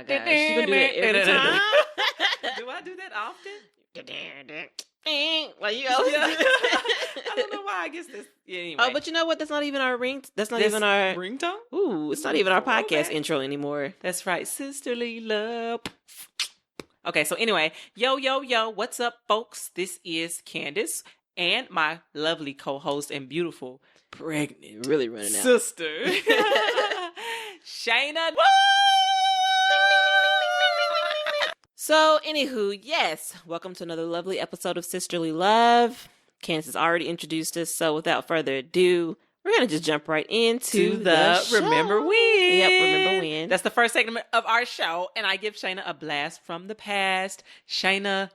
gosh. You gonna do that every time? Do I do that often? Like you always do. I don't know why. I guess this. Yeah, anyway. Oh, but you know what? That's not even our ring. That's not even our ringtone. Ooh, it's not even our podcast intro anymore. That's right. Sisterly love. Okay, so anyway, yo, what's up, folks? This is Candace and my lovely co-host and beautiful pregnant, really running out sister, Shaina. So, anywho, yes, welcome to another lovely episode of Sisterly Love. Candace has already introduced us, so without further ado, we're going to just jump right into the show. Remember When. Yep, Remember When. That's the first segment of our show, and I give Shaina a blast from the past. Shaina,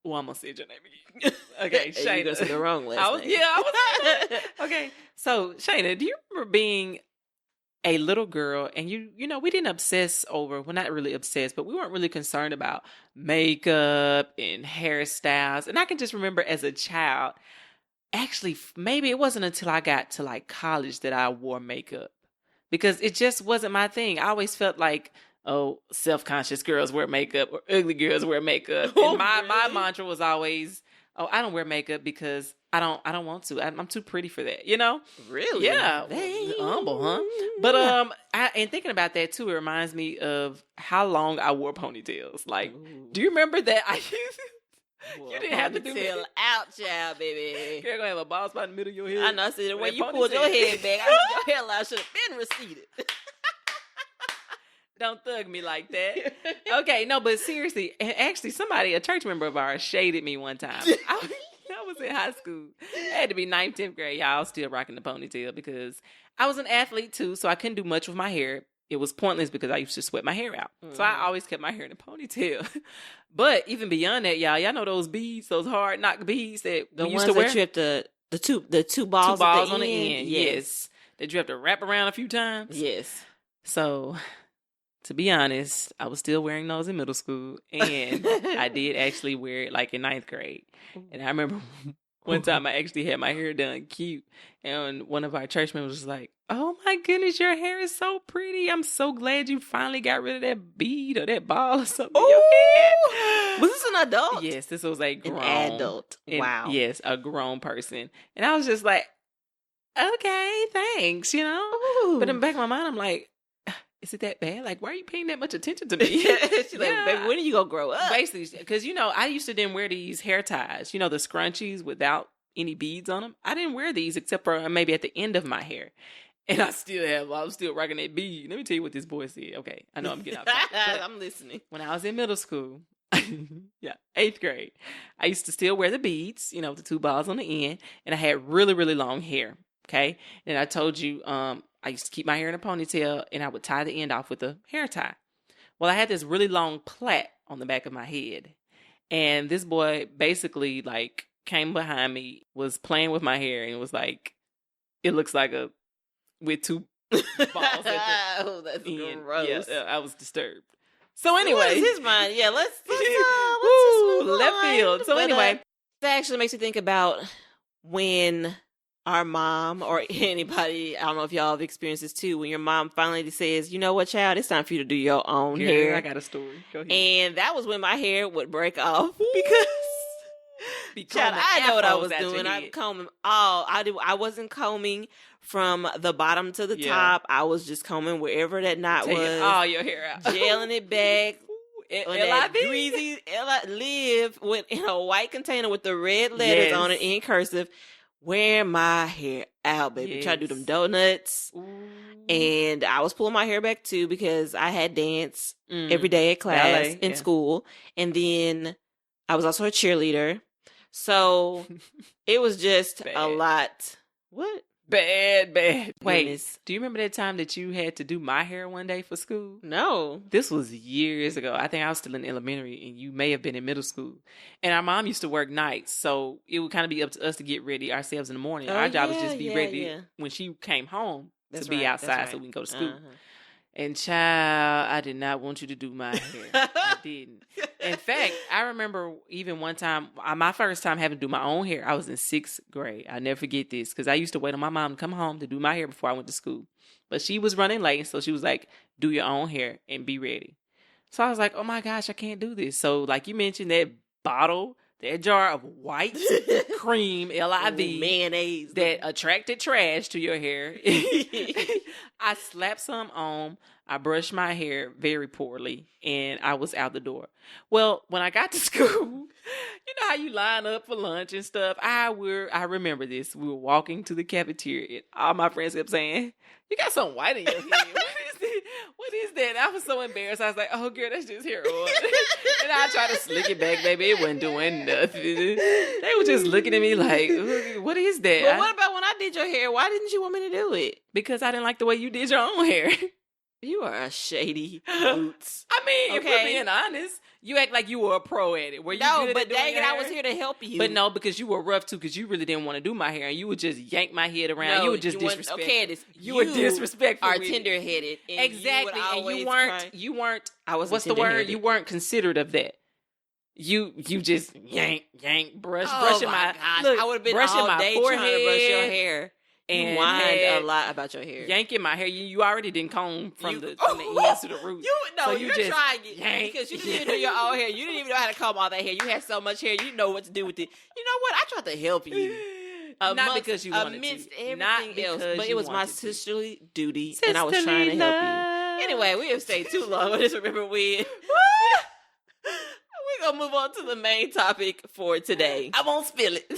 well, I'm going to say your name again. Okay, Shaina. You're going to say the wrong last name. Yeah, I was. Okay, so Shaina, do you remember being a little girl and you know, we didn't obsess over, well, not really obsessed, but we weren't really concerned about makeup and hairstyles. And I can just remember as a child, actually, maybe it wasn't until I got to like college that I wore makeup because it just wasn't my thing. I always felt like, oh, self-conscious girls wear makeup or ugly girls wear makeup. And my mantra was always, oh, I don't wear makeup because I don't want to. I'm too pretty for that, you know? Really? Yeah. Humble, huh? But and thinking about that too, it reminds me of how long I wore ponytails. Like, do you remember that? You didn't have to do ponytail out, child, baby. You're gonna have a bald spot in the middle of your head. I know. I said the way you pulled your head back, your hairline should have been receded. Don't thug me like that. Okay, no, but seriously, actually, a church member of ours, shaded me one time. I was in high school. I had to be 9th, 10th grade. Y'all, I was still rocking the ponytail because I was an athlete too, so I couldn't do much with my hair. It was pointless because I used to sweat my hair out. So I always kept my hair in a ponytail. But even beyond that, y'all know those beads, those hard knock beads that the we ones used to wear? that you have to, the two balls on the end. Yes. That you have to wrap around a few times. Yes. So, to be honest, I was still wearing those in middle school, and I did actually wear it like in 9th grade. And I remember one time I actually had my hair done cute, and one of our church members was like, "Oh my goodness, your hair is so pretty. I'm so glad you finally got rid of that bead or that ball or something in your head." Was this an adult? Yes, this was an adult. Wow. Yes, a grown person. And I was just like, okay, thanks, you know? Ooh. But in the back of my mind, I'm like, is it that bad? Like, why are you paying that much attention to me? She's like, baby, when are you going to grow up? Basically, because, you know, I used to then wear these hair ties, you know, the scrunchies without any beads on them. I didn't wear these except for maybe at the end of my hair. And I was still rocking that bead. Let me tell you what this boy said. Okay, I know I'm getting off topic. I'm listening. When I was in middle school, 8th grade, I used to still wear the beads, you know, the 2 balls on the end. And I had really, really long hair. Okay. And I told you, I used to keep my hair in a ponytail and I would tie the end off with a hair tie. Well, I had this really long plait on the back of my head. And this boy basically like came behind me, was playing with my hair and was like, it looks like with 2 balls at the oh, that's end. gross. Yeah, I was disturbed. So anyway. What is his mind? Yeah, let's left field. So anyway. That actually makes me think about when our mom or anybody, I don't know if y'all have experienced this too, when your mom finally says, you know what, child, it's time for you to do your own hair. I got a story. Go ahead. And that was when my hair would break off because child, I know what I was doing. I'm combing I wasn't combing from the bottom to the top. I was just combing wherever that knot was. All your hair out. Gelling it back. On that greasy live in a white container with the red letters on it in cursive. Wear my hair out, baby. Try to do them donuts. Ooh. And I was pulling my hair back too because I had dance every day at class in school. And then I was also a cheerleader. So it was just a lot. What? Bad. Wait, goodness. Do you remember that time that you had to do my hair one day for school? No. This was years ago. I think I was still in elementary and you may have been in middle school. And our mom used to work nights. So it would kind of be up to us to get ready ourselves in the morning. Our job was just be ready when she came home to be outside so we can go to school. Uh-huh. And child, I did not want you to do my hair. I didn't. In fact, I remember even one time, my first time having to do my own hair, I was in 6th grade. I'll never forget this because I used to wait on my mom to come home to do my hair before I went to school. But she was running late, so she was like, do your own hair and be ready. So I was like, oh my gosh, I can't do this. So like you mentioned that bottle, that jar of white cream, LIV, mayonnaise that attracted trash to your hair. I slapped some on. I brushed my hair very poorly, and I was out the door. Well, when I got to school, you know how you line up for lunch and stuff? I remember this. We were walking to the cafeteria, and all my friends kept saying, you got something white in your hair. What is that? I was so embarrassed. I was like, oh, girl, that's just hair oil. And I tried to slick it back, baby. It wasn't doing nothing. They were just looking at me like, what is that? But what about when I did your hair? Why didn't you want me to do it? Because I didn't like the way you did your own hair. You are a shady boots. I mean, if we're being honest, you act like you were a pro at it. Were you good at doing dang your it, hair? I was here to help you. But no, because you were rough too, because you really didn't want to do my hair, and you would just yank my head around. No, you were just disrespectful. Candace, you were disrespectful. Are tender-headed. Exactly, and you weren't. I was. What's the word? You weren't considerate of that. You just yank, brushing my. Gosh. Look, I would have been brushing all my day forehead, trying to brush your hair. And you whined a lot about your hair. Yanking my hair. You already didn't comb from the ends to the roots. You're just trying it because you didn't even do your own hair. You didn't even know how to comb all that hair. You had so much hair. You didn't know what to do with it. You know what? I tried to help you. Not because you wanted amidst to. Everything else, but it was my sisterly duty, and I was trying to help you. Anyway, we have stayed too long. I just remember when. We're going to move on to the main topic for today. I won't spill it.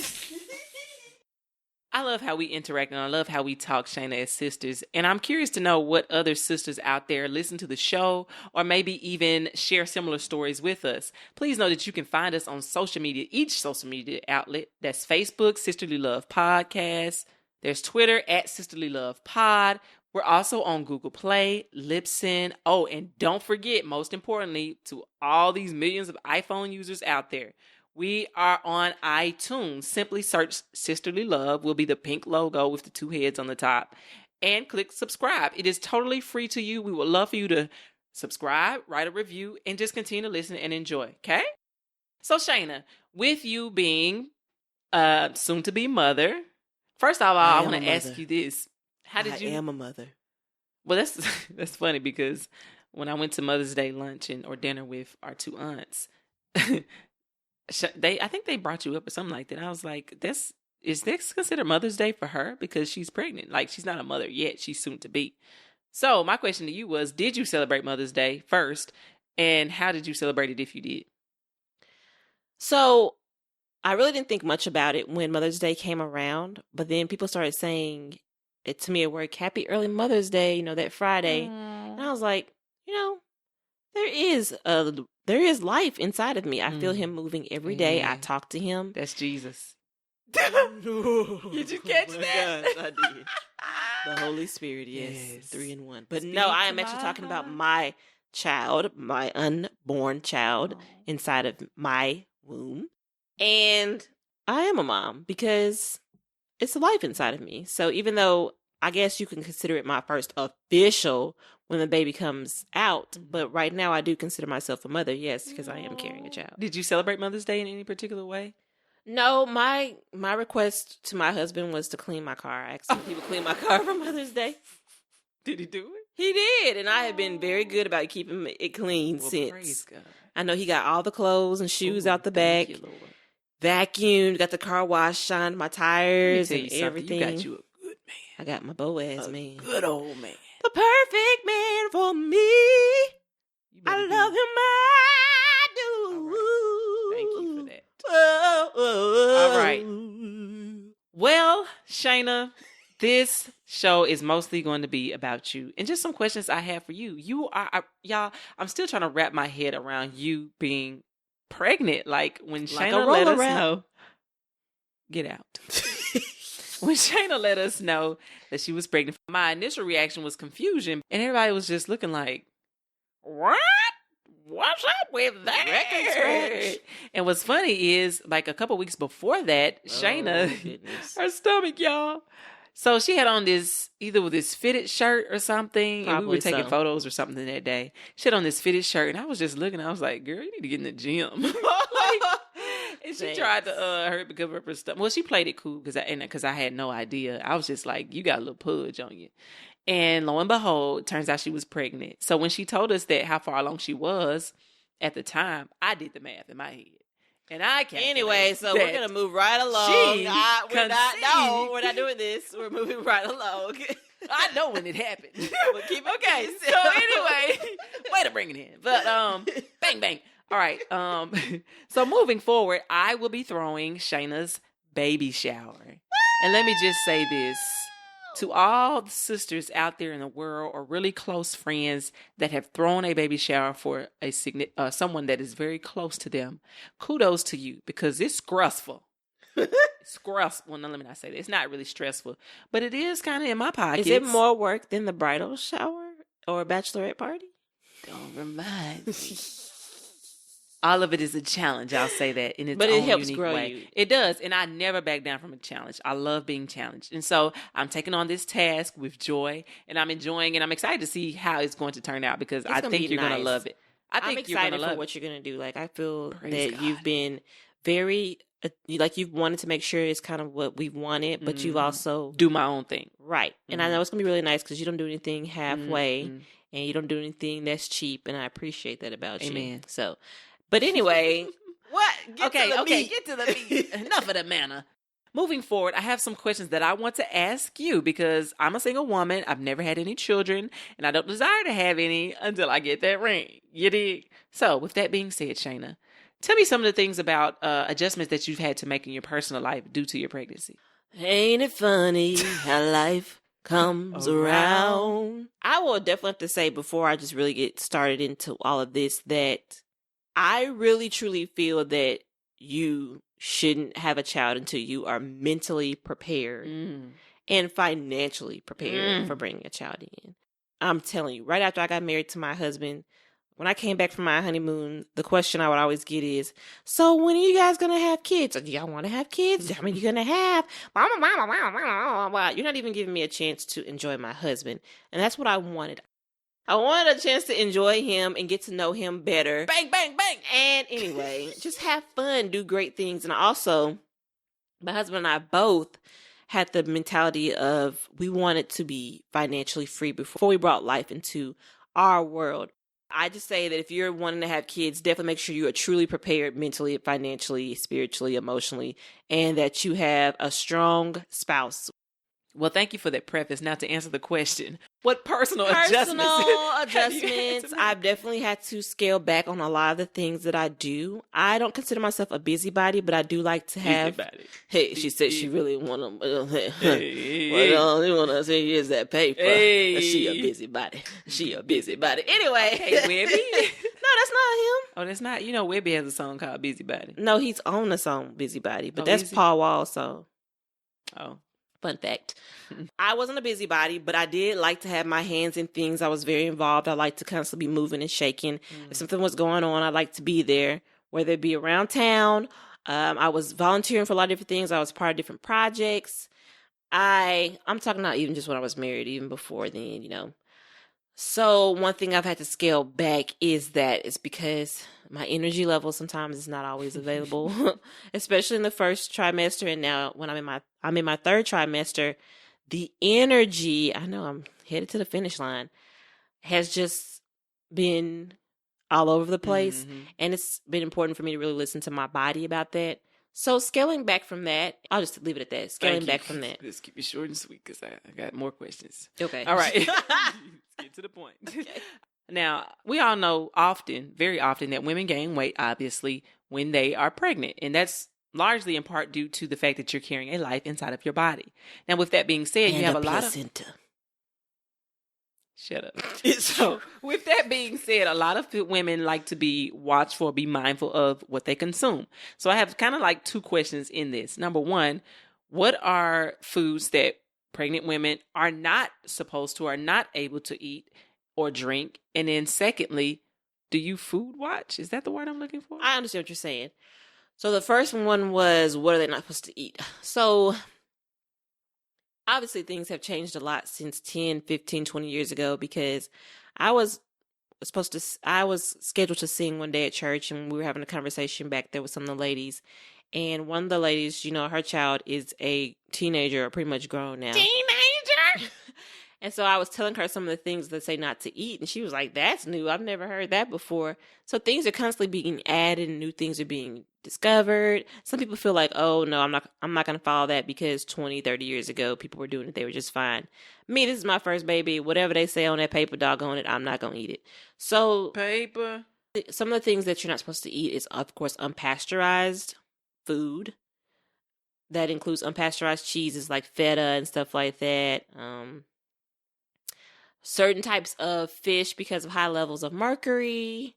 I love how we interact, and I love how we talk, Shaina, as sisters. And I'm curious to know what other sisters out there listen to the show or maybe even share similar stories with us. Please know that you can find us on social media, each social media outlet. That's Facebook, Sisterly Love Podcast. There's Twitter, @Sisterly Love Pod. We're also on Google Play, Libsyn. Oh, and don't forget, most importantly, to all these millions of iPhone users out there, we are on iTunes. Simply search Sisterly Love. Will be the pink logo with the 2 heads on the top. And click subscribe. It is totally free to you. We would love for you to subscribe, write a review, and just continue to listen and enjoy. Okay? So, Shaina, with you being soon to be mother, first of all, I want to ask you this. How did you? I am a mother. Well, that's funny because when I went to Mother's Day lunch or dinner with our 2 aunts, I think they brought you up or something like that. I was like, is this considered Mother's Day for her because she's pregnant? Like, she's not a mother yet. She's soon to be. So my question to you was, did you celebrate Mother's Day first? And how did you celebrate it if you did? So I really didn't think much about it when Mother's Day came around. But then people started saying it to me at work, Happy Early Mother's Day, that Friday. And I was like, there is life inside of me. I feel him moving every day. I talk to him. That's Jesus. Did you catch that? Gosh, I did. The Holy Spirit, yes. 3 in 1. But no, I am actually talking about my child, my unborn child inside of my womb. And I am a mom because it's a life inside of me. So even though I guess you can consider it my first official when the baby comes out, but right now I do consider myself a mother, yes, because I am carrying a child. Did you celebrate Mother's Day in any particular way? No, my request to my husband was to clean my car. I asked him if he would clean my car for Mother's Day. Did he do it? He did, and I have been very good about keeping it clean since. Praise God. I know he got all the clothes and shoes out the back, vacuumed, got the car washed, shined my tires and everything. You got you a good man. I got my Boaz man. Good old man. The perfect man for me. I love him, I do. Right. Thank you for that. All right. Well, Shaina, this show is mostly going to be about you and just some questions I have for you. Y'all, I'm still trying to wrap my head around you being pregnant. Like when Shaina let us know. Get out. When Shaina let us know that she was pregnant, my initial reaction was confusion. And everybody was just looking like, what? What's up with that? And what's funny is, like a couple weeks before that, Shaina, her stomach, y'all. So she had on either with this fitted shirt or something. Probably, and we were taking photos or something that day. She had on this fitted shirt, and I was just looking. I was like, girl, you need to get in the gym. And she tried to hurry to cover up her stuff. Well, she played it cool because I had no idea. I was just like, you got a little pudge on you. And lo and behold, turns out she was pregnant. So when she told us that how far along she was at the time, I did the math in my head. And I can't. Anyway, so we're going to move right along. We're not doing this. We're moving right along. I know when it happened. Okay. So anyway, way to bring it in. But bang, bang. All right. So moving forward, I will be throwing Shaina's baby shower. And let me just say this. To all the sisters out there in the world or really close friends that have thrown a baby shower for someone that is very close to them, kudos to you because it's stressful. It's stressful. Well, no, let me not say that. It's not really stressful, but it is kind of in my pockets. Is it more work than the bridal shower or a bachelorette party? Don't remind me. All of it is a challenge, I'll say that, in its but own it helps unique grow way. You. It does, and I never back down from a challenge. I love being challenged. And so I'm taking on this task with joy, and I'm enjoying, and I'm excited to see how it's going to turn out because I think you're going to love it. I'm excited for what you're going to do. Like, I feel that you've been very, like, you've wanted to make sure it's kind of what we've wanted, but you've also... do my own thing. Right. And I know it's going to be really nice because you don't do anything halfway, and you don't do anything that's cheap, and I appreciate that about you. Amen. So... But anyway, what? Get to the meat. Enough of the manna. Moving forward, I have some questions that I want to ask you because I'm a single woman. I've never had any children, and I don't desire to have any until I get that ring. You dig? So, with that being said, Shaina, tell me some of the things about adjustments that you've had to make in your personal life due to your pregnancy. Ain't it funny how life comes around? I will definitely have to say before I just really get started into all of this that I really truly feel that you shouldn't have a child until you are mentally prepared and financially prepared for bringing a child in. I'm telling you, right after I got married to my husband, when I came back from my honeymoon, the question I would always get is, so when are you guys going to have kids? Do y'all want to have kids? How many are you going to have? You're not even giving me a chance to enjoy my husband. And that's what I wanted. I wanted a chance to enjoy him and get to know him better. Bang, bang, bang. And anyway, just have fun, do great things. And also, my husband and I both had the mentality of we wanted to be financially free before we brought life into our world. I just say that if you're wanting to have kids, definitely make sure you are truly prepared mentally, financially, spiritually, emotionally, and that you have a strong spouse. Well, thank you for that preface. Now to answer the question, what personal adjustments I've definitely had to scale back on a lot of the things that I do. I don't consider myself a busybody, but I do like to have... Hey, she said she really want to... you want to say, here's that paper. Hey. She a busybody. Anyway. Hey, Webby. No, that's not him. Oh, that's not... You know, Webby has a song called Busybody. No, he's on the song Busybody, but that's Paul Wall's song. Oh. Fun fact. I wasn't a busybody, but I did like to have my hands in things. I was very involved. I like to constantly be moving and shaking. If something was going on, I like to be there, whether it be around town. I was volunteering for a lot of different things. I was part of different projects. I'm talking not even just when I was married, even before then, you know. So one thing I've had to scale back is that it's because my energy level sometimes is not always available, especially in the first trimester. And now when I'm in my third trimester, the energy, I know I'm headed to the finish line, has just been all over the place. And it's been important for me to really listen to my body about that. So scaling back from that, I'll just leave it at that. Scaling back from that. Let's keep it short and sweet because I got more questions. Okay. All right. Let's get to the point. Okay. Now, we all know very often, that women gain weight, obviously, when they are pregnant. And that's largely in part due to the fact that you're carrying a life inside of your body. Now, with that being said, you have a lot of... Shut up. So, with that being said, a lot of women like to be watchful, be mindful of what they consume. So, I have kind of like two questions in this. Number one, what are foods that pregnant women are not supposed to or not able to eat or drink? And then secondly, do you food watch? Is that the word I'm looking for? I understand what you're saying. So, the first one was, what are they not supposed to eat? So... obviously, things have changed a lot since 10, 15, 20 years ago because I was scheduled to sing one day at church, and we were having a conversation back there with some of the ladies. And one of the ladies, you know, her child is a teenager or pretty much grown now. Teenager? And so I was telling her some of the things that say not to eat, and she was like, "That's new. I've never heard that before." So things are constantly being added, and new things are being discovered. Some people feel like, "Oh no, I'm not going to follow that because 20, 30 years ago people were doing it. They were just fine." Me, this is my first baby. Whatever they say on that paper, doggone it, I'm not going to eat it. So paper. Some of the things that you're not supposed to eat is, of course, unpasteurized food. That includes unpasteurized cheeses like feta and stuff like that. Certain types of fish because of high levels of mercury.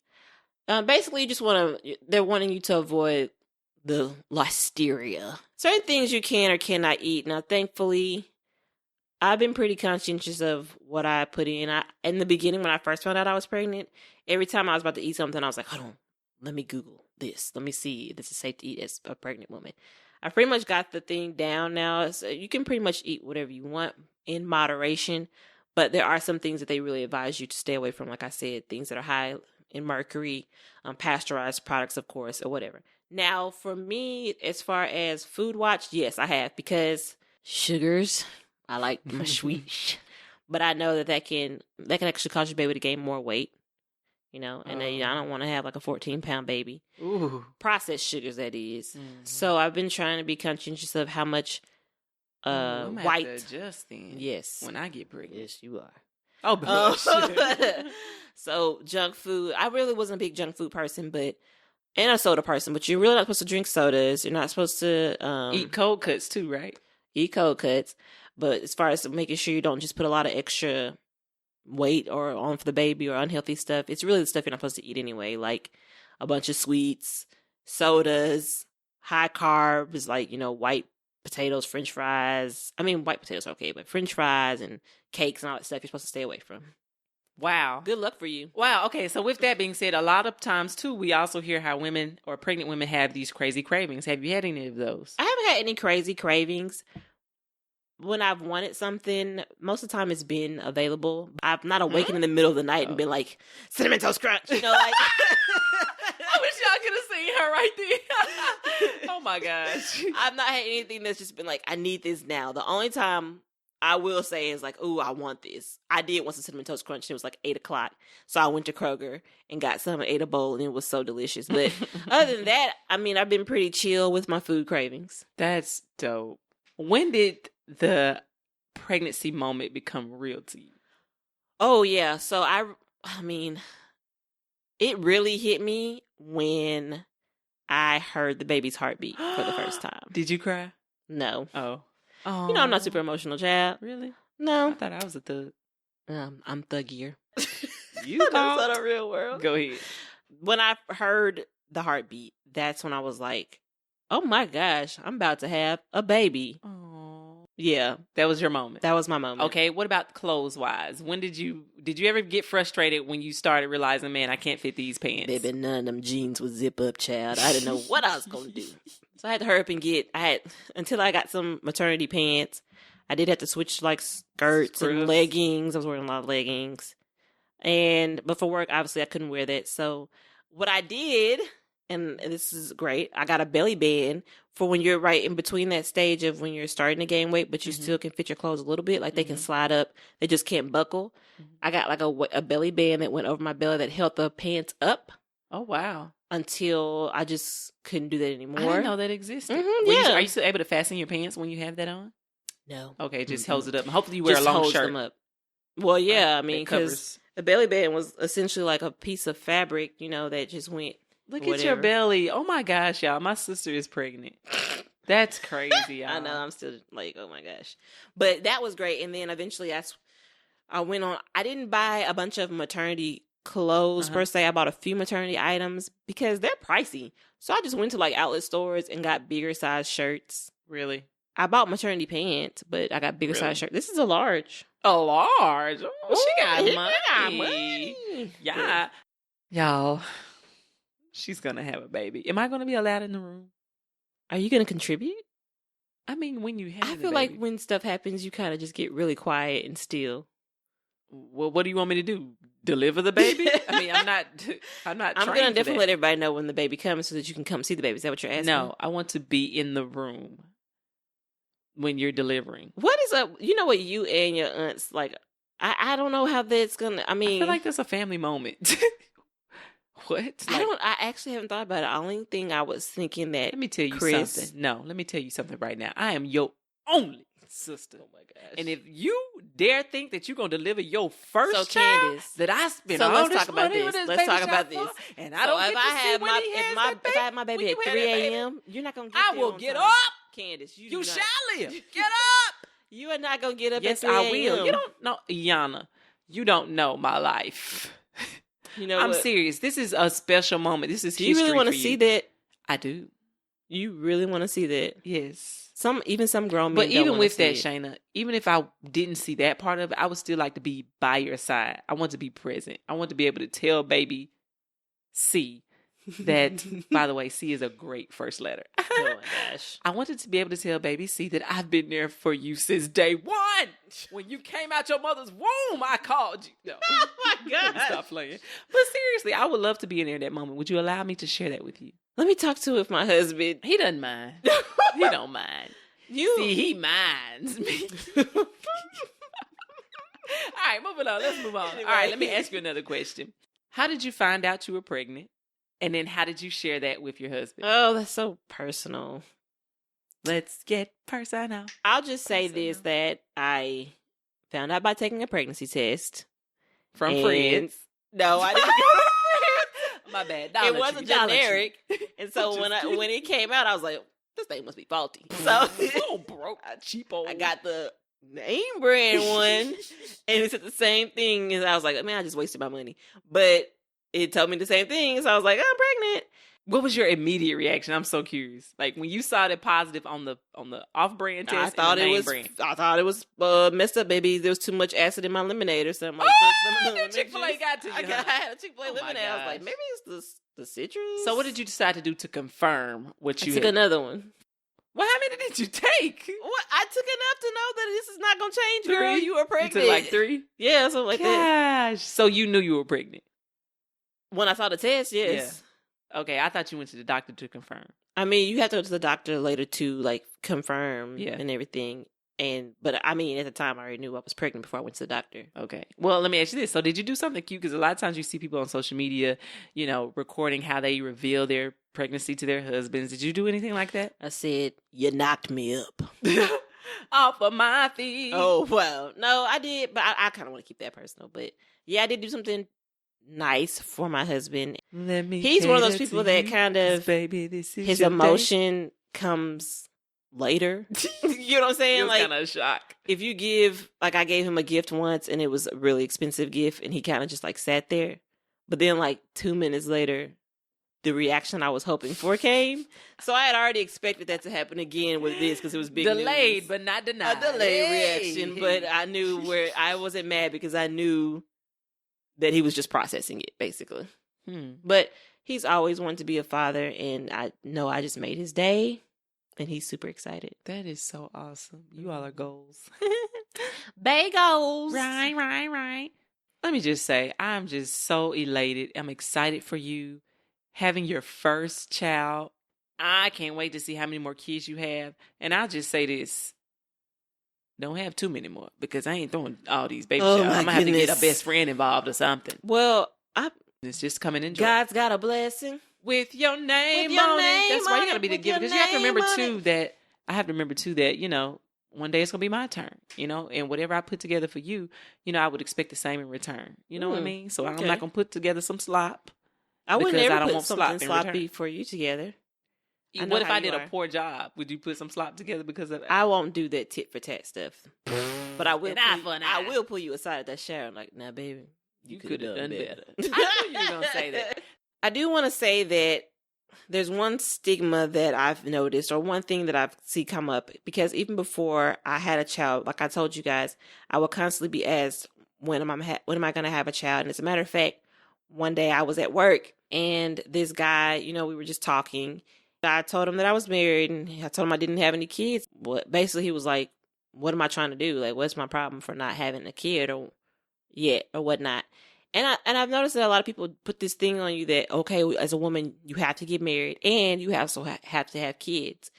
Basically, they're wanting you to avoid the listeria. Certain things you can or cannot eat. Now, thankfully, I've been pretty conscientious of what I put in. In the beginning, when I first found out I was pregnant, every time I was about to eat something, I was like, hold on, let me Google this. Let me see if this is safe to eat as a pregnant woman. I pretty much got the thing down now. So you can pretty much eat whatever you want in moderation, but there are some things that they really advise you to stay away from. Like I said, things that are high in mercury, pasteurized products, of course, or whatever. Now, for me, as far as food watch, yes, I have, because sugars, I like my sweet, but I know that can actually cause your baby to gain more weight. And I don't want to have like a 14-pound baby. Ooh. Processed sugars, that is. Mm-hmm. So I've been trying to be conscientious of how much I'm white. Have to adjust then. Yes. When I get pregnant. Yes, you are. Oh, blush. So junk food. I really wasn't a big junk food person, and a soda person. But you're really not supposed to drink sodas. You're not supposed to eat cold cuts too, right? Eat cold cuts. But as far as making sure you don't just put a lot of extra weight or on for the baby or unhealthy stuff, it's really the stuff you're not supposed to eat anyway, like a bunch of sweets, sodas, high carbs, like white potatoes, french fries. I mean, white potatoes are okay, but french fries and cakes and all that stuff you're supposed to stay away from. Wow. Good luck for you. Wow. Okay, so with that being said, a lot of times too we also hear how women or pregnant women have these crazy cravings. Have you had any of those? I haven't had any crazy cravings. When I've wanted something, most of the time it's been available. I've not awakened in the middle of the night and been like, Cinnamon Toast Crunch, like. I wish y'all could have seen her right there. Oh my gosh. I've not had anything that's just been like, I need this now. The only time I will say is like, ooh, I want this. I did want some Cinnamon Toast Crunch and it was like 8:00. So I went to Kroger and got some and ate a bowl and it was so delicious. But other than that, I mean, I've been pretty chill with my food cravings. That's dope. When did the pregnancy moment become real to you? Oh, yeah. So I mean, it really hit me when I heard the baby's heartbeat for the first time. Did you cry? No. Oh. I'm not super emotional, child. Really? No. I thought I was a thug. I'm thuggier. You That's not a real world. Go ahead. When I heard the heartbeat, that's when I was like, oh my gosh, I'm about to have a baby. Oh. Yeah. That was your moment. That was my moment. Okay, what about clothes-wise? When did you ever get frustrated when you started realizing, man, I can't fit these pants? Baby, none of them jeans would zip up, child. I didn't know what I was going to do. So I had to hurry up and until I got some maternity pants. I did have to switch like skirts and leggings. I was wearing a lot of leggings. But for work, obviously I couldn't wear that. So what I did, and this is great, I got a belly band for when you're right in between that stage of when you're starting to gain weight, but you still can fit your clothes a little bit. Like they can slide up. They just can't buckle. I got like a belly band that went over my belly that held the pants up. Oh, wow. Until I just couldn't do that anymore. I didn't know that existed. Yeah. Are you still able to fasten your pants when you have that on? No. Okay, just holds it up. Hopefully you wear just a long holds shirt. Them up. Well, yeah, I mean, because the belly band was essentially like a piece of fabric, that just went. Look at your belly. Oh my gosh, y'all. My sister is pregnant. That's crazy, y'all. I know. I'm still like, oh my gosh. But that was great. And then eventually I went on. I didn't buy a bunch of maternity clothes per se. I bought a few maternity items because they're pricey. So I just went to like outlet stores and got bigger size shirts. Really? I bought maternity pants, but I got bigger size shirts. This is a large. A large? Oh, she got money. Got money. Yeah. Y'all, she's going to have a baby. Am I going to be allowed in the room? Are you going to contribute? I mean, when you have I feel like when stuff happens, you kind of just get really quiet and still. Well, what do you want me to do? Deliver the baby? I mean, I'm not. I'm going to definitely let everybody know when the baby comes so that you can come see the baby. Is that what you're asking? No, I want to be in the room when you're delivering. What is up? You know what you and your aunts like I don't know how that's gonna. I mean, I feel like that's a family moment. What? I actually haven't thought about it. The only thing I was thinking that. Let me tell you something. No, let me tell you something right now. I am your only sister. Oh my gosh! And if you dare think that you're gonna deliver your first child, Candace, that I spent all let's this talk about money this. Let's talk about this. And I don't get to see when he has that baby. If I have my baby at 3 a.m., you're not gonna get. I will get up, Candace. You shall live. Get up. You are not gonna get up. Yes, at 3 I will. You don't know, Yana. You don't know my life. You know, I'm serious. This is a special moment. This is history. Do you really want to see that? I do. You really want to see that? Yes. Even some grown men. But even with that, Shaina, even if I didn't see that part of it, I would still like to be by your side. I want to be present. I want to be able to tell baby C that, by the way, C is a great first letter. Oh my gosh. I wanted to be able to tell baby C that I've been there for you since day one. When you came out your mother's womb, I called you. No. Oh my God. Stop playing. But seriously, I would love to be in there at that moment. Would you allow me to share that with you? Let me talk to it with my husband. He doesn't mind. He don't mind. See, he minds me. All right, moving on. Let's move on. Anyway. All right, let me ask you another question. How did you find out you were pregnant? And then how did you share that with your husband? Oh, that's so personal. Let's get personal. I'll just say this, that I found out by taking a pregnancy test. From friends. No, I didn't go to friends. My bad. It wasn't generic. And so when it came out, I was like, this thing must be faulty. So broke. Cheapo. I got the name brand one, and it said the same thing. And I was like, man, I just wasted my money. But it told me the same thing. So I was like, I'm pregnant. What was your immediate reaction? I'm so curious. Like when you saw the positive on the off-brand test, I thought it was messed up. Maybe there was too much acid in my lemonade or something. Like that Chick-fil-A got to you. I had a Chick-fil-A lemonade. I was like, maybe it's the citrus. So what did you decide to do to confirm what you took another one. Well, how many did you take? What? I took enough to know that this is not gonna change, girl. 3? You were pregnant. You took like 3? Yeah, something like that. Gosh. So you knew you were pregnant when I saw the test. Yes. Yeah. Okay, I thought you went to the doctor to confirm. I mean, you have to go to the doctor later to like confirm and everything. But I mean, at the time, I already knew I was pregnant before I went to the doctor. Okay. Well, let me ask you this. So did you do something cute? Because a lot of times you see people on social media, recording how they reveal their pregnancy to their husbands. Did you do anything like that? I said, you knocked me up. Off of my feet. Oh, well. No, I did, but I kind of want to keep that personal. But yeah, I did do something nice for my husband. He's one of those people that kind of, baby, his emotion comes later. You know what I'm saying? It was kind of a shock. If you give, like I gave him a gift once and it was a really expensive gift and he kind of just like sat there. But then like 2 minutes later, the reaction I was hoping for came. So I had already expected that to happen again with this because it was big delayed, news. But not denied. A delayed reaction, but I knew where I wasn't mad because I knew that he was just processing it, basically. But he's always wanted to be a father, and I know I just made his day, and he's super excited. That is so awesome. You all are goals. Bagels. Right. Let me just say, I'm just so elated. I'm excited for you having your first child. I can't wait to see how many more kids you have. And I'll just say this. Don't have too many more because I ain't throwing all these baby showers. I'm going to have to get a best friend involved or something. Well, it's just coming in. God's got a blessing. With your name on it. That's why you got to be the giver. Because you have to remember, too, that I have to remember, too, that, one day it's going to be my turn, and whatever I put together for you, I would expect the same in return. You know what I mean? So I'm not going to put together some slop. I would never put something sloppy for you together. What if I did a poor job? Would you put some slop together because of it? I won't do that tit for tat stuff. But I will pull you aside at that shower. I'm like, nah, baby, you could have done better. I knew you were going to say that. I do want to say that there's one stigma that I've noticed, or one thing that I've seen come up, because even before I had a child, like I told you guys, I would constantly be asked, when am I going to have a child? And as a matter of fact, one day I was at work and this guy, we were just talking. I told him that I was married and I told him I didn't have any kids. But basically he was like, what am I trying to do? Like, what's my problem for not having a kid or whatnot? And I've noticed that a lot of people put this thing on you that, okay, as a woman, you have to get married and you also have to have kids.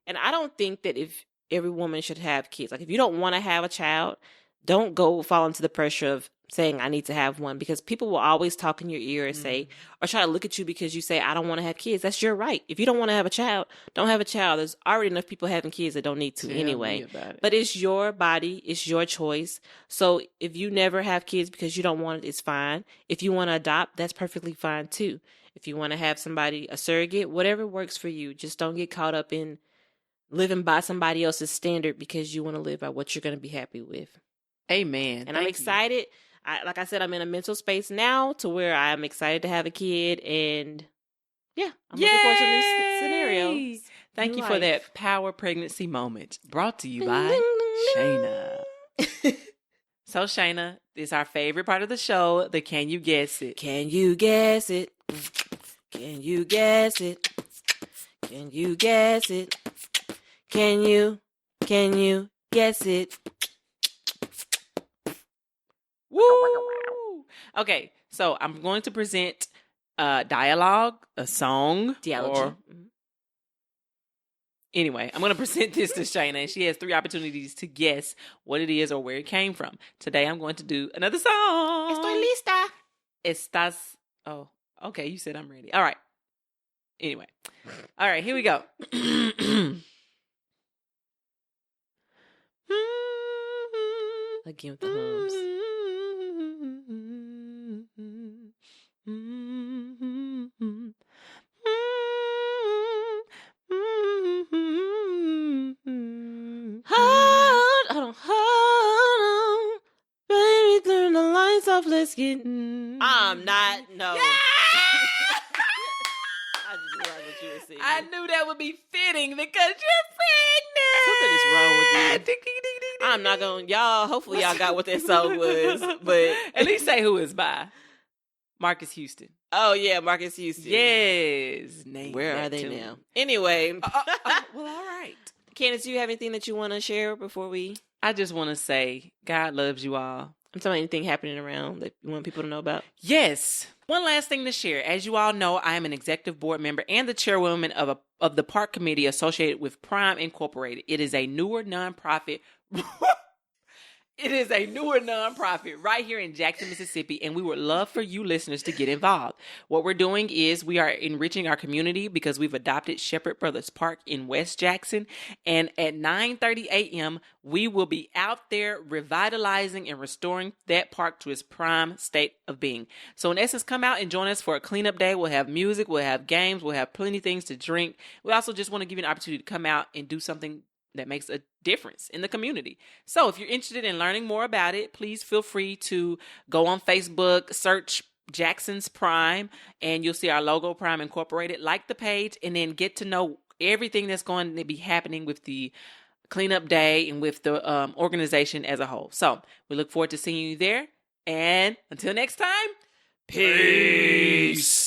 And I don't think that if every woman should have kids. Like, if you don't want to have a child, don't go fall into the pressure of saying I need to have one, because people will always talk in your ear and say, or try to look at you because you say, I don't want to have kids. That's your right. If you don't want to have a child, don't have a child. There's already enough people having kids that don't need to anyway. But it's your body. It's your choice. So if you never have kids because you don't want it, it's fine. If you want to adopt, that's perfectly fine too. If you want to have somebody, a surrogate, whatever works for you, just don't get caught up in living by somebody else's standard because you want to live by what you're going to be happy with. Amen. And I'm excited. Like I said, I'm in a mental space now to where I'm excited to have a kid, and I'm looking forward to new scenarios. Thank you for that power pregnancy moment. Brought to you by Shaina. So Shaina, this is our favorite part of the show, the Can You Guess It? Can you guess it? Can you guess it? Can you guess it? Can you guess it? Woo! Okay, so I'm going to present a dialogue, a song. Dialogy. Anyway, I'm going to present this to Shaina, and she has 3 opportunities to guess what it is or where it came from. Today, I'm going to do another song. Estoy lista. Estás... Oh, okay, you said I'm ready. All right. Anyway. All right, here we go. Again with the hums. Hold on, baby, turn the lights off. Let's get. I'm not. No. Yeah! I just realized what you were saying. I knew that would be fitting because you're pregnant. Something is wrong with you. I'm not gonna. Y'all. Hopefully, y'all got what that song was. But at least say who it's by. Marcus Houston. Oh yeah, Marcus Houston. Yes. Where are they now? Anyway. Well, all right. Candace, do you have anything that you want to share before we? I just want to say, God loves you all. I'm talking about anything happening around that you want people to know about. Yes. One last thing to share. As you all know, I am an executive board member and the chairwoman of the park committee associated with Prime Incorporated. It is a newer nonprofit. It is a newer nonprofit right here in Jackson, Mississippi, and we would love for you listeners to get involved. What we're doing is we are enriching our community because we've adopted Shepherd Brothers Park in West Jackson, and at 9:30 a.m., we will be out there revitalizing and restoring that park to its prime state of being. So in essence, come out and join us for a cleanup day. We'll have music, we'll have games, we'll have plenty of things to drink. We also just want to give you an opportunity to come out and do something that makes a difference in the community. So if you're interested in learning more about it, please feel free to go on Facebook, search Jackson's Prime, and you'll see our logo, Prime Incorporated. Like the page, and then get to know everything that's going to be happening with the cleanup day and with the organization as a whole. So we look forward to seeing you there. And until next time, peace.